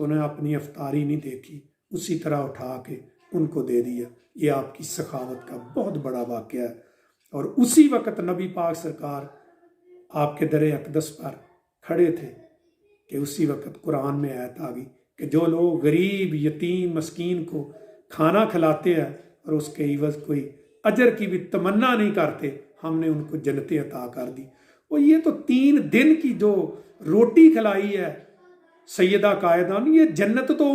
تو انہیں اپنی افطاری نہیں دیکھی، اسی طرح اٹھا کے ان کو دے دیا۔ یہ آپ کی سخاوت کا بہت بڑا واقعہ ہے۔ اور اسی وقت نبی پاک سرکار آپ کے در اقدس پر کھڑے تھے کہ اسی وقت قرآن میں آیت آ گئی کہ جو لوگ غریب، یتیم، مسکین کو کھانا کھلاتے ہیں اور اس کے عوض کوئی اجر کی بھی تمنا نہیں کرتے، ہم نے ان کو جنتیں عطا کر دی۔ اور یہ تو 3 دن کی جو روٹی کھلائی ہے سیدہ قائدہ نے، یہ جنت تو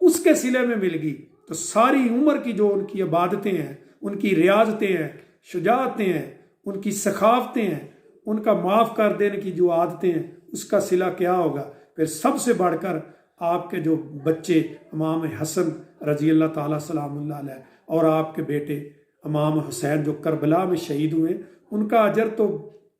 اس کے صلے میں مل گئی، تو ساری عمر کی جو ان کی عبادتیں ہیں، ان کی ریاضتیں ہیں، شجاعتیں ہیں، ان کی سخاوتیں ہیں، ان کا معاف کر دینے کی جو عادتیں ہیں، اس کا صلہ کیا ہوگا؟ پھر سب سے بڑھ کر آپ کے جو بچے امام حسن رضی اللہ تعالیٰ سلام اللہ علیہ اور آپ کے بیٹے امام حسین جو کربلا میں شہید ہوئے، ان کا اجر تو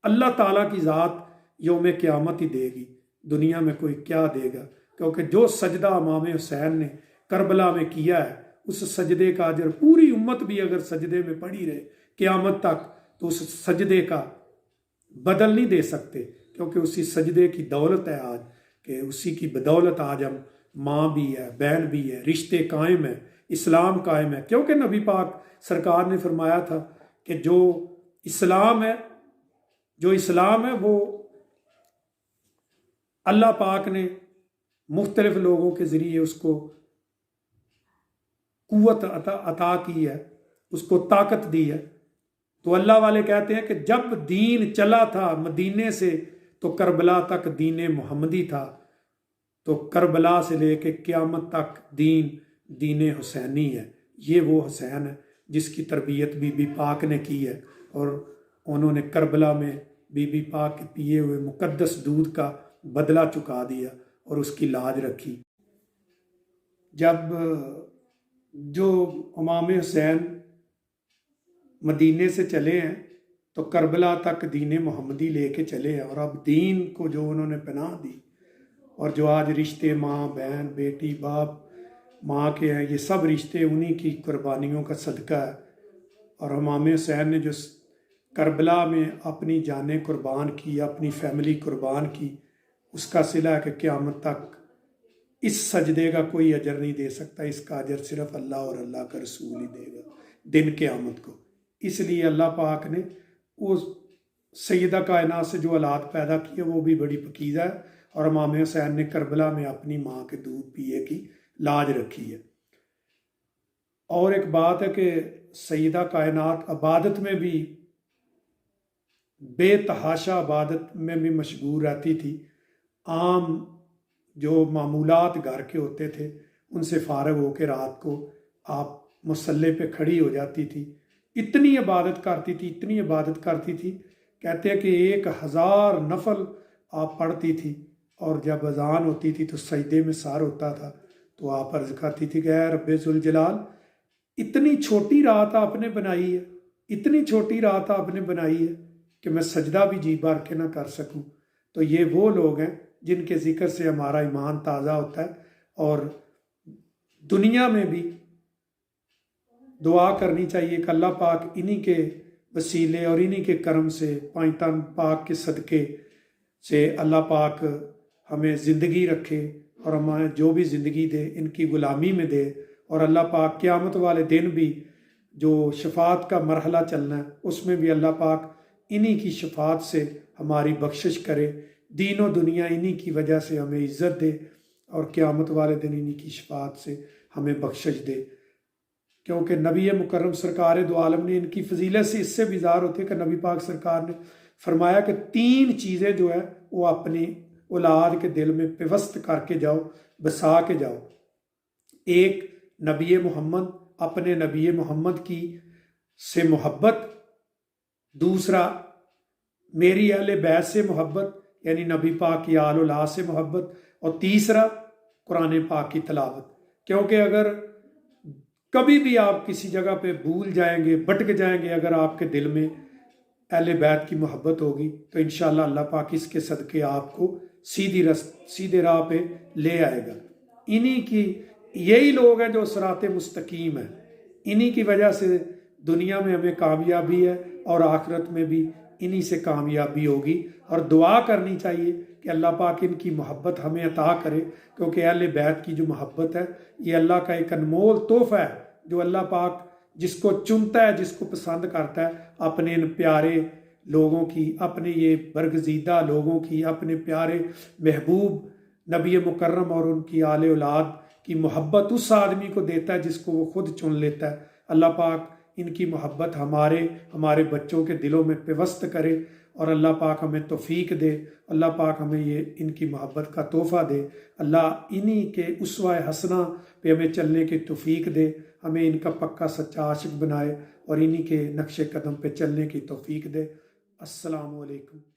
اللہ تعالیٰ کی ذات یوم قیامت ہی دے گی، دنیا میں کوئی کیا دے گا؟ کیونکہ جو سجدہ امام حسین نے کربلا میں کیا ہے، اس سجدے کا اجر پوری امت بھی اگر سجدے میں پڑی رہے قیامت تک تو اس سجدے کا بدل نہیں دے سکتے، کیونکہ اسی سجدے کی دولت ہے آج، کہ اسی کی بدولت آج ہم ماں بھی ہے، بہن بھی ہے، رشتے قائم ہیں، اسلام قائم ہے۔ کیونکہ نبی پاک سرکار نے فرمایا تھا کہ جو اسلام ہے وہ اللہ پاک نے مختلف لوگوں کے ذریعے اس کو قوت عطا کی ہے، اس کو طاقت دی ہے۔ تو اللہ والے کہتے ہیں کہ جب دین چلا تھا مدینے سے تو کربلا تک دین محمدی تھا، تو کربلا سے لے کے قیامت تک دین حسینی ہے۔ یہ وہ حسین ہے جس کی تربیت بی بی پاک نے کی ہے، اور انہوں نے کربلا میں بی بی پاک کے پیے ہوئے مقدس دودھ کا بدلہ چکا دیا اور اس کی لاج رکھی۔ جب جو امام حسین مدینے سے چلے ہیں تو کربلا تک دین محمدی لے کے چلے ہیں، اور اب دین کو جو انہوں نے پناہ دی، اور جو آج رشتے ماں بہن بیٹی باپ ماں کے ہیں، یہ سب رشتے انہی کی قربانیوں کا صدقہ ہے۔ اور امام حسین نے جو کربلا میں اپنی جانیں قربان کی، اپنی فیملی قربان کی، اس کا صلہ ہے کہ قیامت تک اس سجدے کا کوئی اجر نہیں دے سکتا، اس کا اجر صرف اللہ اور اللہ کا رسول ہی دے گا دن قیامت کو۔ اس لیے اللہ پاک نے وہ سیدہ کائنات سے جو اولاد پیدا کی ہے وہ بھی بڑی پکیزہ ہے، اور امام حسین نے کربلا میں اپنی ماں کے دودھ پیے کی لاج رکھی ہے۔ اور ایک بات ہے کہ سیدہ کائنات عبادت میں بھی بے تحاشا عبادت میں بھی مشغول رہتی تھی۔ عام جو معمولات گھر کے ہوتے تھے ان سے فارغ ہو کے رات کو آپ مصلے پہ کھڑی ہو جاتی تھی، اتنی عبادت کرتی تھی، کہتے ہیں کہ 1000 نفل آپ پڑھتی تھی، اور جب اذان ہوتی تھی تو سجدے میں سار ہوتا تھا تو آپ عرض کرتی تھی کہ اے رب ذوالجلال، اتنی چھوٹی رات آپ نے بنائی ہے کہ میں سجدہ بھی جی بھر کے نہ کر سکوں۔ تو یہ وہ لوگ ہیں جن کے ذکر سے ہمارا ایمان تازہ ہوتا ہے، اور دنیا میں بھی دعا کرنی چاہیے کہ اللہ پاک انہی کے وسیلے اور انہی کے کرم سے پائتن پاک کے صدقے سے اللہ پاک ہمیں زندگی رکھے، اور ہمیں جو بھی زندگی دے ان کی غلامی میں دے، اور اللہ پاک قیامت والے دن بھی جو شفاعت کا مرحلہ چلنا ہے اس میں بھی اللہ پاک انہی کی شفاعت سے ہماری بخشش کرے، دین و دنیا انہی کی وجہ سے ہمیں عزت دے، اور قیامت والے دن انہی کی شفاعت سے ہمیں بخشش دے۔ کیونکہ نبی مکرم سرکار دو عالم نے ان کی فضیلت سے اس سے بھی اظہار ہوتے ہیں کہ نبی پاک سرکار نے فرمایا کہ 3 چیزیں جو ہے وہ اپنی اولاد کے دل میں پیوست کر کے جاؤ، بسا کے جاؤ۔ ایک نبی محمد، اپنے نبی محمد کی سے محبت، دوسرا میری اہل بیت سے محبت یعنی نبی پاک کی آل اولاد سے محبت، اور تیسرا قرآن پاک کی تلاوت۔ کیونکہ اگر کبھی بھی آپ کسی جگہ پہ بھول جائیں گے، بھٹک جائیں گے، اگر آپ کے دل میں اہل بیت کی محبت ہوگی تو انشاءاللہ اللہ پاک اس کے صدقے آپ کو سیدھے راہ پہ لے آئے گا۔ یہی لوگ ہیں جو صراط مستقیم ہیں، انہی کی وجہ سے دنیا میں ہمیں کامیابی ہے، اور آخرت میں بھی انہی سے کامیابی ہوگی۔ اور دعا کرنی چاہیے کہ اللہ پاک ان کی محبت ہمیں عطا کرے، کیونکہ اہل بیت کی جو محبت ہے یہ اللہ کا ایک انمول تحفہ ہے جو اللہ پاک جس کو چنتا ہے، جس کو پسند کرتا ہے، اپنے ان پیارے لوگوں کی، اپنے یہ برگزیدہ لوگوں کی، اپنے پیارے محبوب نبی مکرم اور ان کی آل اولاد کی محبت اس آدمی کو دیتا ہے جس کو وہ خود چن لیتا ہے۔ اللہ پاک ان کی محبت ہمارے بچوں کے دلوں میں پیوست کرے، اور اللہ پاک ہمیں توفیق دے، اللہ پاک ہمیں یہ ان کی محبت کا تحفہ دے، اللہ انہی کے اسوہ حسنہ پہ ہمیں چلنے کی توفیق دے، ہمیں ان کا پکا سچا عاشق بنائے اور انہی کے نقش قدم پہ چلنے کی توفیق دے۔ السلام علیکم۔